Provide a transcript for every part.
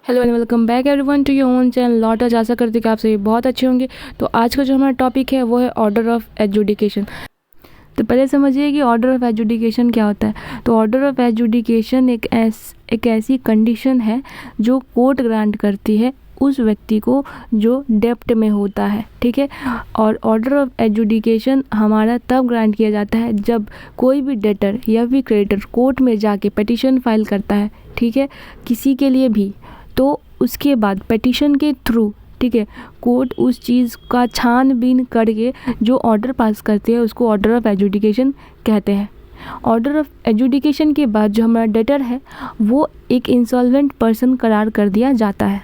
Hello and welcome back everyone to your own channel लॉटर्स। आशा करती हूँ कि आप सभी बहुत अच्छे होंगे। तो आज का जो हमारा टॉपिक है वो है ऑर्डर ऑफ एजुडिकेशन। तो पहले समझिए कि ऑर्डर ऑफ एजुडिकेशन क्या होता है। तो ऑर्डर ऑफ एजुडिकेशन एक ऐसी कंडीशन है जो कोर्ट ग्रांट करती है उस व्यक्ति को जो डेप्ट में होता है, ठीक है। और ऑर्डर ऑफ एजुडिकेशन हमारा तब ग्रांट किया जाता है जब कोई भी डेटर या फिर क्रेडिटर कोर्ट में जाके पिटीशन फाइल करता है, ठीक है, किसी के लिए भी। तो उसके बाद पिटीशन के थ्रू, ठीक है, कोर्ट उस चीज़ का छानबीन करके जो ऑर्डर पास करते हैं उसको ऑर्डर ऑफ एजुडिकेशन कहते हैं। ऑर्डर ऑफ एजुडिकेशन के बाद जो हमारा डेटर है वो एक इंसॉल्वेंट पर्सन करार कर दिया जाता है।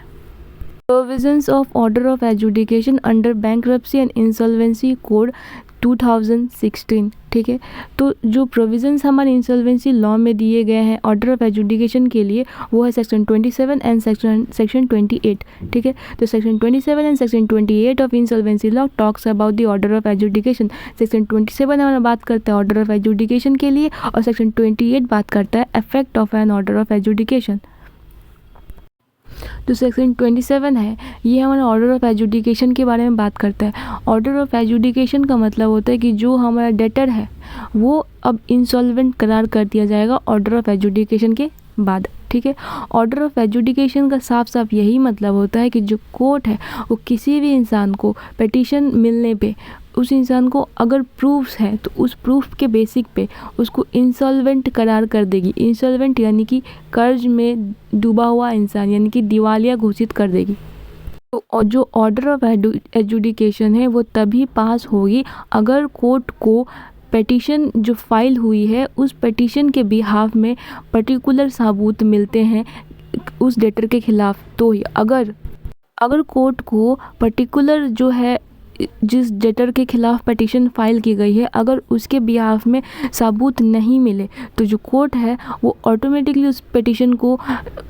Provisions of order of adjudication under bankruptcy and insolvency code 2016, ठीक है। तो जो प्रोविजंस हमारे इंसॉल्वेंसी लॉ में दिए गए हैं ऑर्डर ऑफ एजुडिकेशन के लिए वो है सेक्शन 27 एंड सेक्शन 28, ठीक है। तो section 27 and section 28 of insolvency law talks about the order of adjudication. Section 27 हमारा बात करता है ऑर्डर ऑफ एजुडिकेशन के लिए और सेक्शन 28 बात करता है effect of an order of adjudication. तो सेक्शन 27 है ये हमारा ऑर्डर ऑफ एजुडिकेशन के बारे में बात करता है। ऑर्डर ऑफ एजुडिकेशन का मतलब होता है कि जो हमारा डेटर है वो अब इंसॉल्वेंट करार कर दिया जाएगा ऑर्डर ऑफ एजुडिकेशन के बाद, ठीक है। ऑर्डर ऑफ एजुडिकेशन का साफ साफ यही मतलब होता है कि जो कोर्ट है वो किसी भी इंसान को पिटीशन मिलने पे उस इंसान को अगर प्रूफ्स है तो उस प्रूफ के बेसिक पे उसको इंसॉल्वेंट करार कर देगी। इंसॉल्वेंट यानी कि कर्ज में डूबा हुआ इंसान, यानी कि दिवालिया घोषित कर देगी। तो जो ऑर्डर ऑफ एजुडिकेशन है वो तभी पास होगी अगर कोर्ट को पिटीशन जो फाइल हुई है उस पिटीशन के बिहाफ में पर्टिकुलर सबूत मिलते हैं उस डेटर के खिलाफ। तो ही अगर कोर्ट को पर्टिकुलर जो है जिस डेटर के खिलाफ पिटीशन फाइल की गई है अगर उसके बिहाफ में सबूत नहीं मिले तो जो कोर्ट है वो ऑटोमेटिकली उस पिटीशन को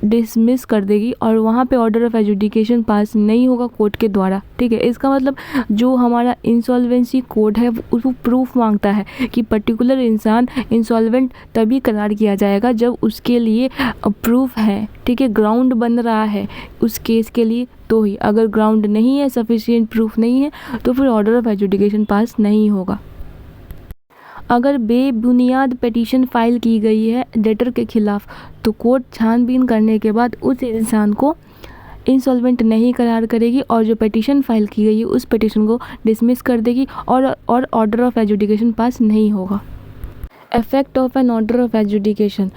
डिसमिस कर देगी और वहाँ पे ऑर्डर ऑफ एजुडिकेशन पास नहीं होगा कोर्ट के द्वारा, ठीक है। इसका मतलब जो हमारा इंसॉल्वेंसी कोड है वो प्रूफ मांगता है कि पर्टिकुलर इंसान इंसॉल्वेंट तभी करार किया जाएगा जब उसके लिए प्रूफ है, ठीक है, ग्राउंड बन रहा है उस केस के लिए। तो ही अगर ग्राउंड नहीं है, सफिशिएंट प्रूफ नहीं है तो फिर ऑर्डर ऑफ एजुडिकेशन पास नहीं होगा। अगर बेबुनियाद पिटीशन फाइल की गई है डेटर के खिलाफ तो कोर्ट छानबीन करने के बाद उस इंसान को इंसॉल्वेंट नहीं करार करेगी और जो पिटीशन फाइल की गई है उस पिटीशन को डिसमिस कर देगी और ऑर्डर ऑफ एजुडिकेशन पास नहीं होगा। Effect of an order of adjudication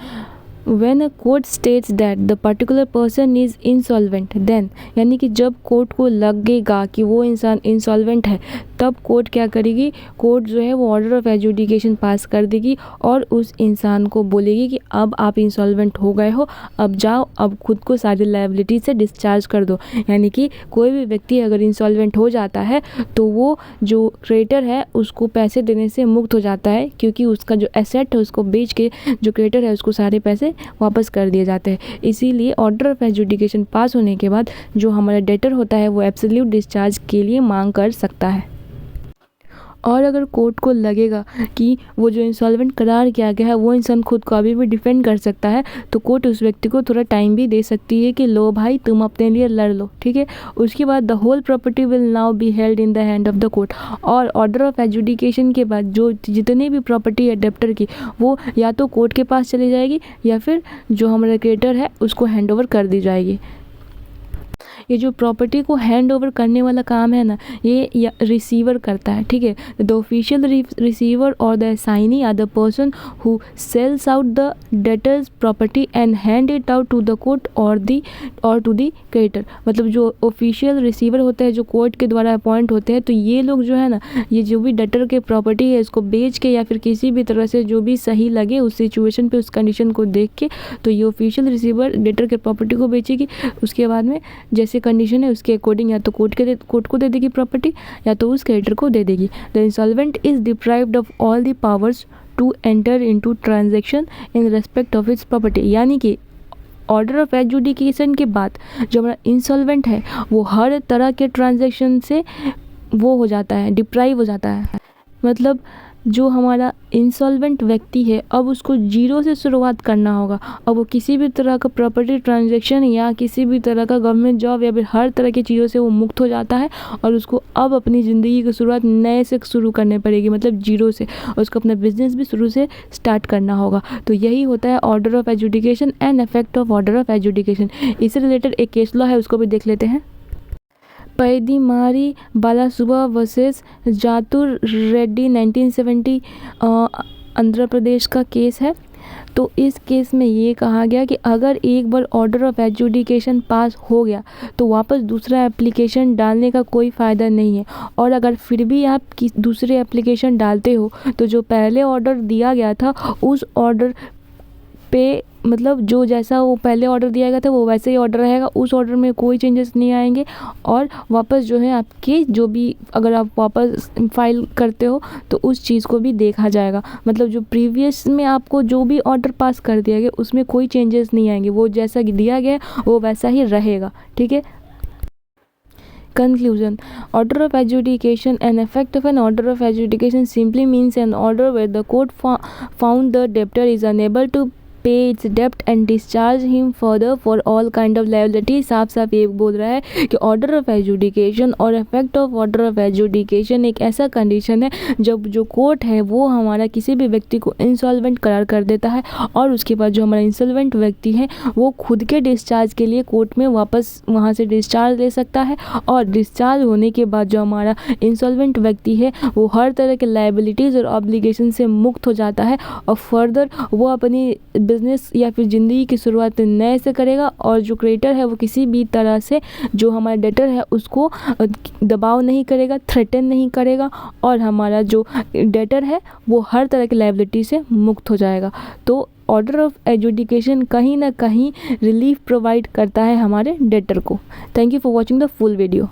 When a court states that the particular person is insolvent, then यानी कि जब कोर्ट को लगेगा कि वो इंसान इंसॉल्वेंट है तब कोर्ट क्या करेगी, कोर्ट जो है वो ऑर्डर ऑफ एजुडिकेशन पास कर देगी और उस इंसान को बोलेगी कि अब आप इंसॉल्वेंट हो गए हो, अब जाओ, अब खुद को सारी लायबिलिटी से डिस्चार्ज कर दो। यानी कि कोई भी व्यक्ति अगर इंसॉल्वेंट हो जाता है तो वो जो क्रेडिटर है उसको पैसे देने से मुक्त हो जाता है क्योंकि उसका जो एसेट है उसको बेच के जो क्रेडिटर है उसको सारे पैसे वापस कर दिए जाते हैं। इसीलिए ऑर्डर ऑफ एजुडिकेशन पास होने के बाद जो हमारा डेटर होता है वो एब्सोल्यूट डिस्चार्ज के लिए मांग कर सकता है। और अगर कोर्ट को लगेगा कि वो जो इंसॉल्वेंट करार किया गया है वो इंसान खुद को अभी भी डिफेंड कर सकता है तो कोर्ट उस व्यक्ति को थोड़ा टाइम भी दे सकती है कि लो भाई तुम अपने लिए लड़ लो, ठीक है। उसके बाद the whole property will now be held in the hand of the court. और ऑर्डर ऑफ एजुडिकेशन के बाद जो जितनी भी प्रॉपर्टी है डेप्टर की वो या तो कोर्ट के पास चली जाएगी या फिर जो हमारा क्रेडिटर है उसको हैंड ओवर कर दी जाएगी। ये जो प्रॉपर्टी को हैंड ओवर करने वाला काम है ना ये रिसीवर करता है, ठीक है। द ऑफिशियल रिसीवर और the assignee are the person who sells out the debtor's property and hand it out to the court और टू द क्रेडिटर। मतलब जो ऑफिशियल रिसीवर होते हैं जो कोर्ट के द्वारा अपॉइंट होते हैं तो ये लोग जो है ना ये जो भी डेटर के प्रॉपर्टी है इसको बेच के या फिर किसी भी तरह से जो भी सही लगे उस सिचुएशन पे उस कंडीशन को देख के तो ये ऑफिशियल रिसीवर डेटर के प्रॉपर्टी को बेचेगी। उसके बाद में जैसे कंडीशन है उसके अकॉर्डिंग या तो कोर्ट को दे देगी प्रॉपर्टी या तो उस क्रेडिटर को दे देगी। The insolvent is deprived of all the powers to enter into transaction in respect of its property. यानी कि ऑर्डर ऑफ एजुडिकेशन के बाद जो हमारा इंसॉल्वेंट है वो हर तरह के ट्रांजैक्शन से वो हो जाता है, डिप्राइव हो जाता है। मतलब जो हमारा इंसॉल्वेंट व्यक्ति है अब उसको जीरो से शुरुआत करना होगा। अब वो किसी भी तरह का प्रॉपर्टी ट्रांजैक्शन या किसी भी तरह का गवर्नमेंट जॉब या फिर हर तरह की चीज़ों से वो मुक्त हो जाता है और उसको अब अपनी ज़िंदगी की शुरुआत नए से शुरू करनी पड़ेगी, मतलब जीरो से। उसको अपना बिजनेस भी शुरू से स्टार्ट करना होगा। तो यही होता है order of education and effect of order of education. इससे रिलेटेड एक केस लॉ है, उसको भी देख लेते हैं। पैदीमारी बालासुब्बा वर्सेस जातुर रेड्डी 1970 आंध्र प्रदेश का केस है। तो इस केस में ये कहा गया कि अगर एक बार ऑर्डर ऑफ एजुकेशन पास हो गया तो वापस दूसरा एप्लीकेशन डालने का कोई फ़ायदा नहीं है। और अगर फिर भी आप दूसरे एप्लीकेशन डालते हो तो जो पहले ऑर्डर दिया गया था उस ऑर्डर पे, मतलब जो जैसा वो पहले ऑर्डर दिया गया था वो वैसे ही ऑर्डर रहेगा, उस ऑर्डर में कोई चेंजेस नहीं आएंगे। और वापस जो है आपके जो भी अगर आप वापस फाइल करते हो तो उस चीज़ को भी देखा जाएगा। मतलब जो प्रीवियस में आपको जो भी ऑर्डर पास कर दिया गया उसमें कोई चेंजेस नहीं आएंगे, वो जैसा दिया गया वो वैसा ही रहेगा। ठीक है। Conclusion. Order of adjudication. An effect of an order of adjudication simply means an order where the court found the debtor is unable to pay its debt and discharge him further for all kind of liability। साफ साफ ये बोल रहा है कि order of adjudication और effect of order of adjudication एक ऐसा कंडीशन है जब जो कोर्ट है वो हमारा किसी भी व्यक्ति को इंसॉल्वेंट करार कर देता है और उसके बाद जो हमारा इंसॉल्वेंट व्यक्ति है वो खुद के डिस्चार्ज के लिए कोर्ट में वापस वहाँ से डिस्चार्ज ले सकता है। और डिस्चार्ज होने के बाद जो हमारा इंसॉल्वेंट व्यक्ति है वो हर तरह के लायबिलिटीज़ और ऑब्लिगेशन से मुक्त हो जाता है और फर्दर वो अपनी बिजनेस या फिर ज़िंदगी की शुरुआत नए से करेगा। और जो क्रेडिटर है वो किसी भी तरह से जो हमारा डेटर है उसको दबाव नहीं करेगा, थ्रेटन नहीं करेगा और हमारा जो डेटर है वो हर तरह की लायबिलिटी से मुक्त हो जाएगा। तो ऑर्डर ऑफ एजुडिकेशन कहीं ना कहीं रिलीफ प्रोवाइड करता है हमारे डेटर को। Thank you for watching the full video.